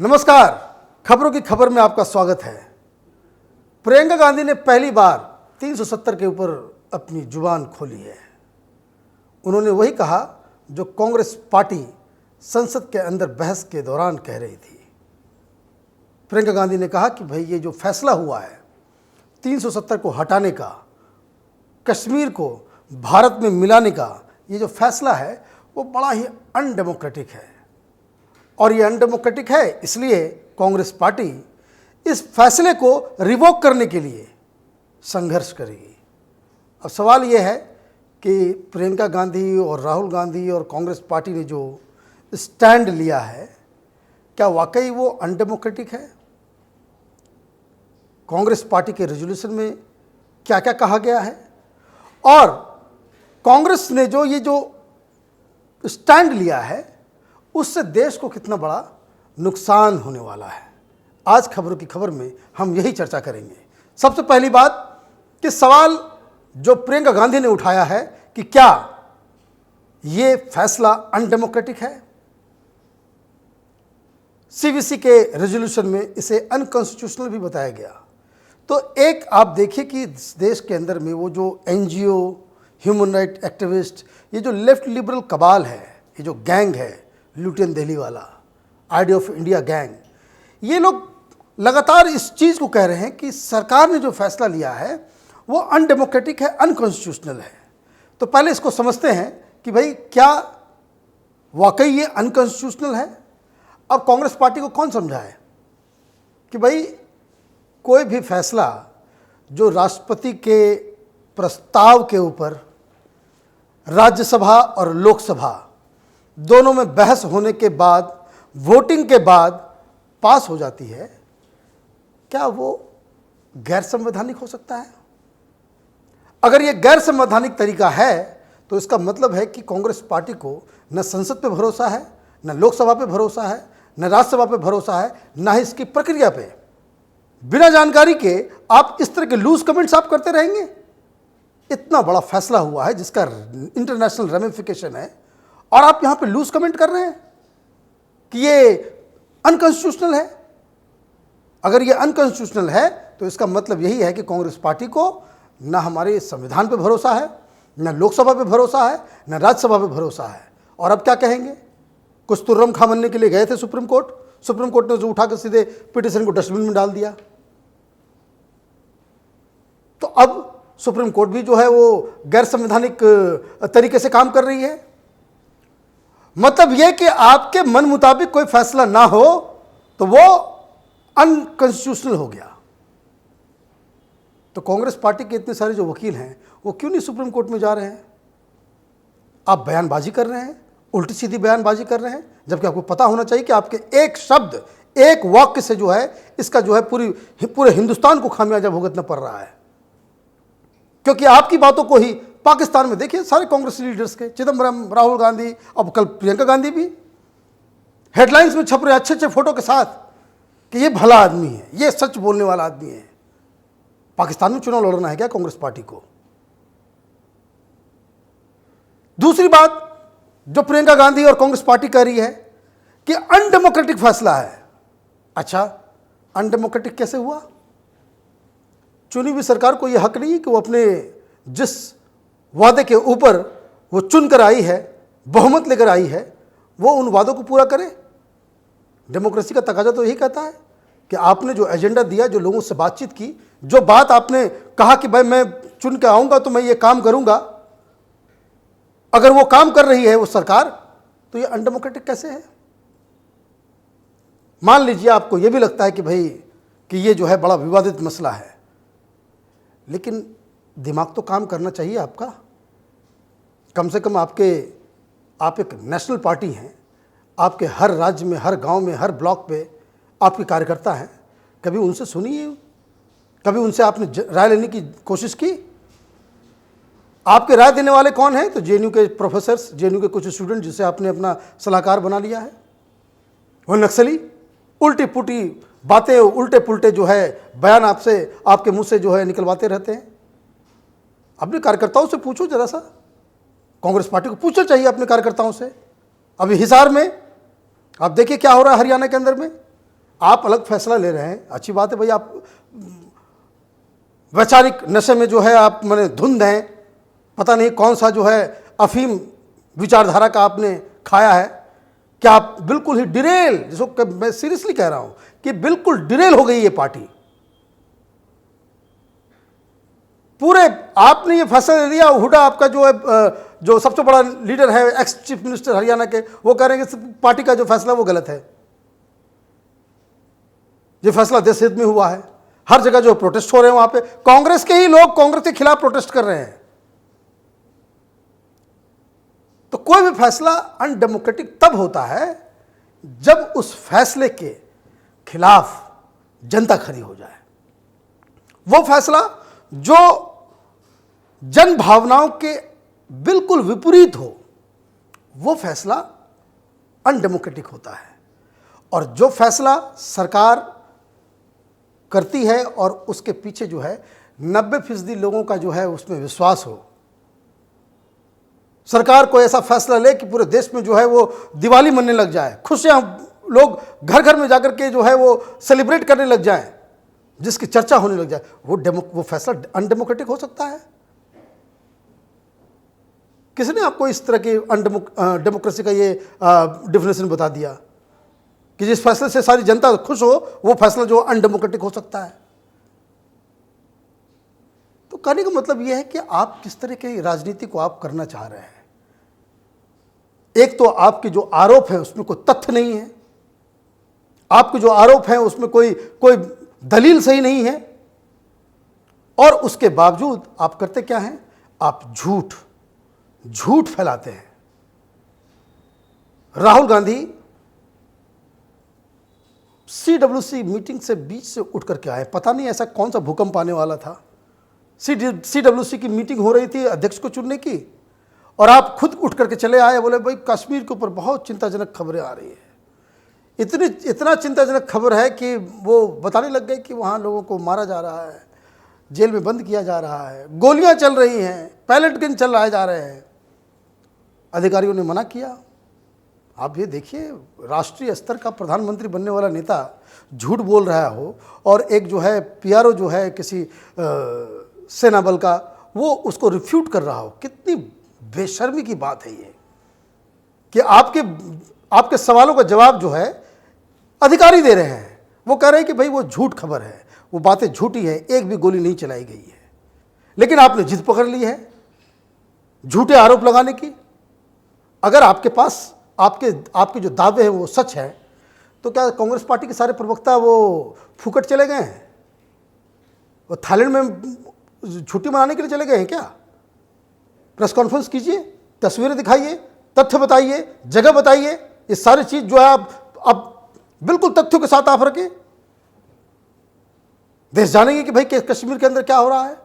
नमस्कार, खबरों की खबर में आपका स्वागत है। प्रियंका गांधी ने पहली बार 370 के ऊपर अपनी जुबान खोली है। उन्होंने वही कहा जो कांग्रेस पार्टी संसद के अंदर बहस के दौरान कह रही थी। प्रियंका गांधी ने कहा कि भाई ये जो फैसला हुआ है 370 को हटाने का, कश्मीर को भारत में मिलाने का, ये जो फैसला है वो बड़ा ही अनडेमोक्रेटिक है। और ये अनडेमोक्रेटिक है इसलिए कांग्रेस पार्टी इस फैसले को रिवोक करने के लिए संघर्ष करेगी। अब सवाल ये है कि प्रियंका गांधी और राहुल गांधी और कांग्रेस पार्टी ने जो स्टैंड लिया है, क्या वाकई वो अनडेमोक्रेटिक है? कांग्रेस पार्टी के रेजोल्यूशन में क्या क्या कहा गया है और कांग्रेस ने जो स्टैंड लिया है उससे देश को कितना बड़ा नुकसान होने वाला है। आज खबरों की खबर में हम यही चर्चा करेंगे। सबसे पहली बात कि सवाल जो प्रियंका गांधी ने उठाया है कि क्या ये फैसला अनडेमोक्रेटिक है। सीवीसी के रेजोल्यूशन में इसे अनकॉन्स्टिट्यूशनल भी बताया गया। तो एक आप देखिए कि देश के अंदर में वो जो एनजीओ, ह्यूमन राइट एक्टिविस्ट, ये जो लेफ्ट लिबरल कबाल है, ये जो गैंग है लुटियन दिल्ली वाला, आइडिया ऑफ इंडिया गैंग, ये लोग लगातार इस चीज़ को कह रहे हैं कि सरकार ने जो फैसला लिया है वो अनडेमोक्रेटिक है, अनकॉन्स्टिट्यूशनल है। तो पहले इसको समझते हैं कि भाई क्या वाकई ये अनकॉन्स्टिट्यूशनल है। अब कांग्रेस पार्टी को कौन समझाए कि भाई कोई भी फैसला जो राष्ट्रपति के प्रस्ताव के ऊपर राज्यसभा और लोकसभा दोनों में बहस होने के बाद, वोटिंग के बाद पास हो जाती है, क्या वो गैर संवैधानिक हो सकता है? अगर ये गैर संवैधानिक तरीका है तो इसका मतलब है कि कांग्रेस पार्टी को न संसद पे भरोसा है, न लोकसभा पे भरोसा है, न राज्यसभा पे भरोसा है, न ही इसकी प्रक्रिया पे। बिना जानकारी के आप इस तरह के लूज कमेंट्स आप करते रहेंगे। इतना बड़ा फैसला हुआ है जिसका इंटरनेशनल रेमिफिकेशन है और आप यहां पे लूज कमेंट कर रहे हैं कि ये अनकॉन्स्टिट्यूशनल है। अगर ये अनकॉन्स्टिट्यूशनल है तो इसका मतलब यही है कि कांग्रेस पार्टी को न हमारे संविधान पे भरोसा है, न लोकसभा पे भरोसा है, न राज्यसभा पे भरोसा है। और अब क्या कहेंगे? कुछ तुर्रम खा बनने के लिए गए थे सुप्रीम कोर्ट ने जो उठा कर सीधे पिटीशन को डस्टबिन में डाल दिया। तो अब सुप्रीम कोर्ट भी जो है वो गैर संवैधानिक तरीके से काम कर रही है। मतलब यह कि आपके मन मुताबिक कोई फैसला ना हो तो वो अनकॉन्स्टिट्यूशनल हो गया। तो कांग्रेस पार्टी के इतने सारे जो वकील हैं वो क्यों नहीं सुप्रीम कोर्ट में जा रहे हैं? आप बयानबाजी कर रहे हैं, उल्टी सीधी बयानबाजी कर रहे हैं, जबकि आपको पता होना चाहिए कि आपके एक शब्द, एक वाक्य से जो है इसका जो है पूरे हिंदुस्तान को खामियाजा भुगतना पड़ रहा है। क्योंकि आपकी बातों को ही पाकिस्तान में देखिए सारे कांग्रेस लीडर्स के, चिदम्बरम, राहुल गांधी, अब कल प्रियंका गांधी भी हेडलाइंस में छप रहे अच्छे अच्छे फोटो के साथ कि ये भला आदमी है, ये सच बोलने वाला आदमी है। पाकिस्तान में चुनाव लड़ना है क्या कांग्रेस पार्टी को? दूसरी बात जो प्रियंका गांधी और कांग्रेस पार्टी कह रही है कि अनडेमोक्रेटिक फैसला है। अच्छा, अनडेमोक्रेटिक कैसे हुआ? चुनी हुई सरकार को यह हक नहीं कि वो अपने जिस वादे के ऊपर वो चुनकर आई है, बहुमत लेकर आई है, वो उन वादों को पूरा करे। डेमोक्रेसी का तकाजा तो यही कहता है कि आपने जो एजेंडा दिया, जो लोगों से बातचीत की, जो बात आपने कहा कि भाई मैं चुन के आऊंगा तो मैं ये काम करूंगा, अगर वो काम कर रही है वो सरकार, तो ये अनडेमोक्रेटिक कैसे है? मान लीजिए आपको ये भी लगता है कि भाई कि ये जो है बड़ा विवादित मसला है, लेकिन दिमाग तो काम करना चाहिए आपका। कम से कम आप एक नेशनल पार्टी हैं, आपके हर राज्य में, हर गांव में, हर ब्लॉक पे आपके कार्यकर्ता हैं। कभी उनसे सुनिए, कभी उनसे आपने राय लेने की कोशिश की? आपके राय देने वाले कौन हैं? तो जेएनयू के प्रोफेसर्स, जेएनयू के कुछ स्टूडेंट जिसे आपने अपना सलाहकार बना लिया है। वो नक्सली उल्टी पुल्टी बातें, उल्टे पुल्टे जो है बयान आपके मुंह से जो है निकलवाते रहते हैं। अपने कार्यकर्ताओं से पूछो जरा सा, कांग्रेस पार्टी को पूछना चाहिए अपने कार्यकर्ताओं से। अभी हिसार में आप देखिए क्या हो रहा है हरियाणा के अंदर में। आप अलग फैसला ले रहे हैं, अच्छी बात है भाई, आप वैचारिक नशे में जो है आप माने धुंध हैं, पता नहीं कौन सा जो है अफीम विचारधारा का आपने खाया है कि आप बिल्कुल ही डिरेल, जिसको मैं सीरियसली कह रहा हूं कि बिल्कुल डिरेल हो गई ये पार्टी। पूरे आपने ये फैसला ले लिया, हुडा आपका जो है जो सबसे बड़ा लीडर है, एक्स चीफ मिनिस्टर हरियाणा के, वो कह रहे हैं कि पार्टी का जो फैसला वो गलत है, ये फैसला देश हित में हुआ है। हर जगह जो प्रोटेस्ट हो रहे हैं वहां पे कांग्रेस के ही लोग कांग्रेस के खिलाफ प्रोटेस्ट कर रहे हैं। तो कोई भी फैसला अनडेमोक्रेटिक तब होता है जब उस फैसले के खिलाफ जनता खड़ी हो जाए। वो फैसला जो जन भावनाओं के बिल्कुल विपरीत हो, वो फैसला अनडेमोक्रेटिक होता है। और जो फैसला सरकार करती है और उसके पीछे जो है 90% लोगों का जो है उसमें विश्वास हो, सरकार को ऐसा फैसला ले कि पूरे देश में जो है वो दिवाली मनने लग जाए, खुशियां लोग घर घर में जाकर के जो है वो सेलिब्रेट करने लग जाएं, जिसकी चर्चा होने लग जाए, वो फैसला अनडेमोक्रेटिक हो सकता है। किसने आपको इस तरह की डेमोक्रेसी का ये डिफिनेशन बता दिया कि जिस फैसले से सारी जनता खुश हो वो फैसला जो अनडेमोक्रेटिक हो सकता है? तो कहने का मतलब यह है कि आप किस तरह की राजनीति को आप करना चाह रहे हैं। एक तो आपके जो आरोप है उसमें कोई तथ्य नहीं है, आपके जो आरोप है उसमें कोई दलील सही नहीं है, और उसके बावजूद आप करते क्या हैं, आप झूठ फैलाते हैं। राहुल गांधी CWC मीटिंग से बीच से उठ करके आए, पता नहीं ऐसा कौन सा भूकंप आने वाला था। CWC की मीटिंग हो रही थी अध्यक्ष को चुनने की, और आप खुद उठ करके चले आए, बोले भाई कश्मीर के ऊपर बहुत चिंताजनक खबरें आ रही है। इतना चिंताजनक खबर है कि वो बताने लग गए कि वहाँ लोगों को मारा जा रहा है, जेल में बंद किया जा रहा है, गोलियां चल रही हैं, पैलेट गन चलाए जा रहे हैं। अधिकारियों ने मना किया। आप ये देखिए, राष्ट्रीय स्तर का प्रधानमंत्री बनने वाला नेता झूठ बोल रहा हो और एक जो है PRO जो है किसी सेना बल का, वो उसको रिफ्यूट कर रहा हो, कितनी बेशर्मी की बात है ये कि आपके सवालों का जवाब जो है अधिकारी दे रहे हैं। वो कह रहे हैं कि भाई वो झूठ खबर है, वो बातें झूठी है, एक भी गोली नहीं चलाई गई है। लेकिन आपने जिद पकड़ ली है झूठे आरोप लगाने की। अगर आपके पास आपके जो दावे हैं वो सच है, तो क्या कांग्रेस पार्टी के सारे प्रवक्ता वो फूकट चले गए हैं? वो थाईलैंड में छुट्टी मनाने के लिए चले गए हैं क्या? प्रेस कॉन्फ्रेंस कीजिए, तस्वीरें दिखाइए, तथ्य बताइए, जगह बताइए। ये सारी चीज जो है आप बिल्कुल तथ्यों के साथ आप रखें, देश जानेंगे कि भाई कश्मीर के अंदर क्या हो रहा है।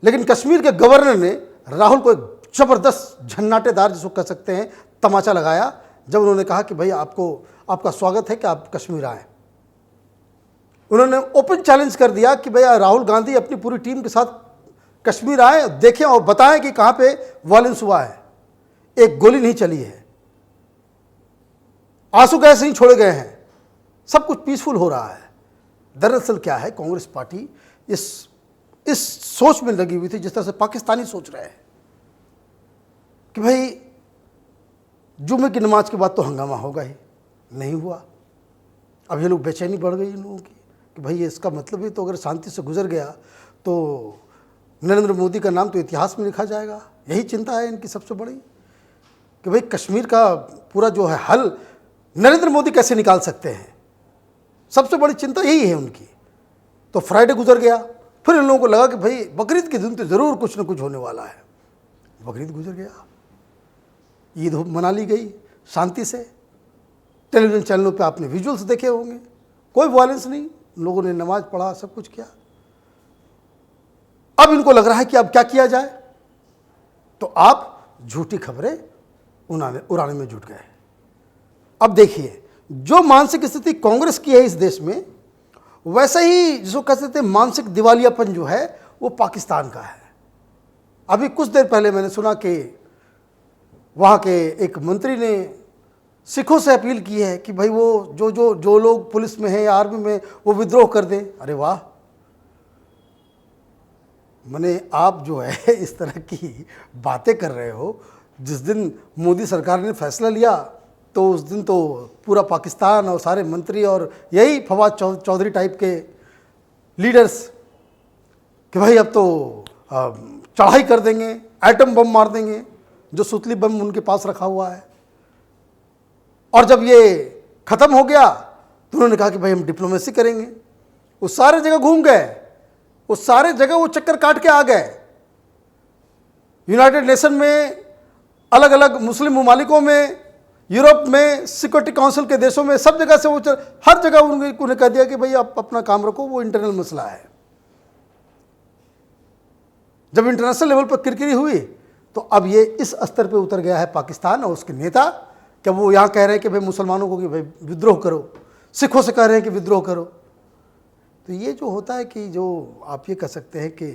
लेकिन कश्मीर के गवर्नर ने राहुल को एक जबरदस्त झन्नाटेदार, जिसको कह सकते हैं, तमाचा लगाया जब उन्होंने कहा कि भाई आपका स्वागत है कि आप कश्मीर आए। उन्होंने ओपन चैलेंज कर दिया कि भाई राहुल गांधी अपनी पूरी टीम के साथ कश्मीर आए, देखें और बताएं कि कहां पे वायलेंस हुआ है, एक गोली नहीं चली है, आंसू गैस नहीं छोड़े गए हैं, सब कुछ पीसफुल हो रहा है। दरअसल क्या है, कांग्रेस पार्टी इस सोच में लगी हुई थी जिस तरह से पाकिस्तानी सोच रहे हैं कि भाई जुम्मे की नमाज के बाद तो हंगामा होगा ही, नहीं हुआ। अब ये लोग बेचैनी बढ़ गई इन लोगों की कि भाई इसका मतलब ही तो अगर शांति से गुजर गया तो नरेंद्र मोदी का नाम तो इतिहास में लिखा जाएगा। यही चिंता है इनकी सबसे बड़ी कि भाई कश्मीर का पूरा जो है हल नरेंद्र मोदी कैसे निकाल सकते हैं, सबसे बड़ी चिंता यही है उनकी। तो फ्राइडे गुजर गया, फिर इन लोगों को लगा कि भाई बकरीद के दिन तो ज़रूर कुछ ना कुछ होने वाला है। बकरीद गुजर गया, ईद मना ली गई शांति से। टेलीविज़न चैनलों पे आपने विजुअल्स देखे होंगे, कोई वायलेंस नहीं, लोगों ने नमाज पढ़ा, सब कुछ किया। अब इनको लग रहा है कि अब क्या किया जाए, तो आप झूठी खबरें उड़ाने में जुट गए। अब देखिए, जो मानसिक स्थिति कांग्रेस की है इस देश में, वैसे ही जिसको कह सकते हैं मानसिक दिवालियापन जो है वो पाकिस्तान का है। अभी कुछ देर पहले मैंने सुना कि वहाँ के एक मंत्री ने सिखों से अपील की है कि भाई वो जो लोग पुलिस में हैं या आर्मी में वो विद्रोह कर दें। अरे वाह, माने आप जो है इस तरह की बातें कर रहे हो। जिस दिन मोदी सरकार ने फैसला लिया तो उस दिन तो पूरा पाकिस्तान और सारे मंत्री और यही फवाद चौधरी टाइप के लीडर्स कि भाई अब तो चढ़ाई कर देंगे, एटम बम मार देंगे, जो सुतली बम उनके पास रखा हुआ है। और जब ये ख़त्म हो गया तो उन्होंने कहा कि भाई हम डिप्लोमेसी करेंगे। वो सारे जगह घूम गए, वो सारे जगह वो चक्कर काट के आ गए। यूनाइटेड नेशन में, अलग अलग मुस्लिम ममालिकों में, यूरोप में, सिक्योरिटी काउंसिल के देशों में, सब जगह से वो हर जगह उन्हें कह दिया कि भाई आप अपना काम रखो, वो इंटरनल मसला है। जब इंटरनेशनल लेवल पर किरकिरी हुई तो अब ये इस स्तर पे उतर गया है पाकिस्तान और उसके नेता कि वो यहाँ कह रहे हैं कि भाई मुसलमानों को कि भाई विद्रोह करो, सिखों से कह रहे हैं कि विद्रोह करो। तो ये जो होता है कि जो आप ये कह सकते हैं कि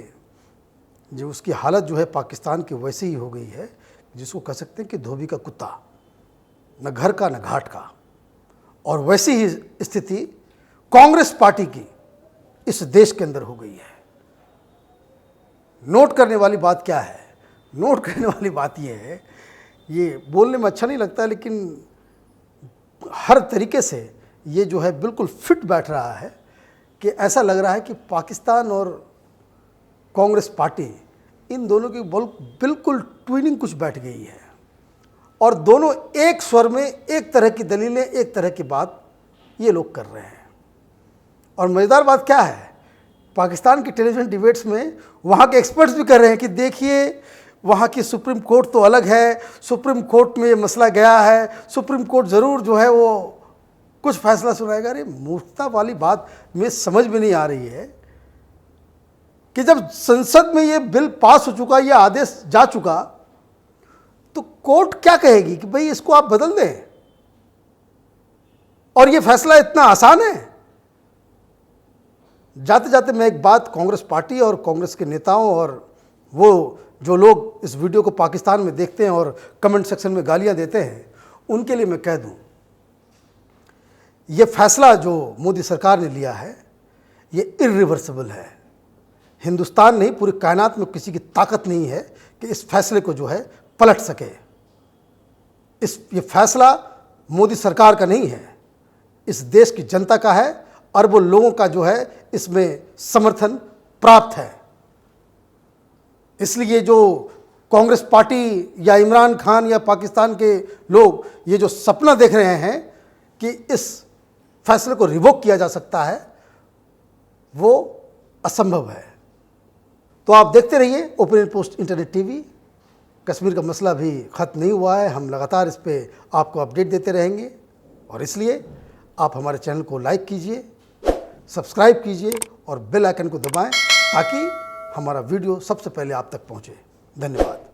जो उसकी हालत जो है पाकिस्तान की वैसी ही हो गई है जिसको कह सकते हैं कि धोबी का कुत्ता, न घर का न घाट का। और वैसी ही स्थिति कांग्रेस पार्टी की इस देश के अंदर हो गई है। नोट करने वाली बात क्या है? नोट करने वाली बात यह है, ये बोलने में अच्छा नहीं लगता लेकिन हर तरीके से ये जो है बिल्कुल फिट बैठ रहा है कि ऐसा लग रहा है कि पाकिस्तान और कांग्रेस पार्टी, इन दोनों की बिल्कुल ट्विनिंग कुछ बैठ गई है और दोनों एक स्वर में एक तरह की दलीलें, एक तरह की बात ये लोग कर रहे हैं। और मज़ेदार बात क्या है, पाकिस्तान की टेलीविज़न डिबेट्स में वहाँ के एक्सपर्ट्स भी कर रहे हैं कि देखिए वहाँ की सुप्रीम कोर्ट तो अलग है, सुप्रीम कोर्ट में ये मसला गया है, सुप्रीम कोर्ट ज़रूर जो है वो कुछ फैसला सुनाएगा। अरे मूर्खता वाली बात में समझ में नहीं आ रही है कि जब संसद में ये बिल पास हो चुका, ये आदेश जा चुका, तो कोर्ट क्या कहेगी कि भाई इसको आप बदल दें? और ये फैसला इतना आसान है? जाते जाते मैं एक बात कांग्रेस पार्टी और कांग्रेस के नेताओं और वो जो लोग इस वीडियो को पाकिस्तान में देखते हैं और कमेंट सेक्शन में गालियां देते हैं, उनके लिए मैं कह दूं, ये फैसला जो मोदी सरकार ने लिया है ये इर्रिवर्सिबल है। हिंदुस्तान नहीं, पूरी कायनात में किसी की ताकत नहीं है कि इस फैसले को जो है पलट सके। ये फैसला मोदी सरकार का नहीं है, इस देश की जनता का है, अरबों लोगों का जो है इसमें समर्थन प्राप्त है। इसलिए जो कांग्रेस पार्टी या इमरान खान या पाकिस्तान के लोग ये जो सपना देख रहे हैं कि इस फैसले को रिवोक किया जा सकता है, वो असंभव है। तो आप देखते रहिए opinion post internet TV. Kashmir का मसला भी ख़त्म नहीं हुआ है, हम लगातार इस पे आपको अपडेट देते रहेंगे और इसलिए आप हमारे चैनल को लाइक कीजिए, सब्सक्राइब कीजिए और बेल आइकन को दबाएं ताकि हमारा वीडियो सबसे पहले आप तक पहुंचे। धन्यवाद।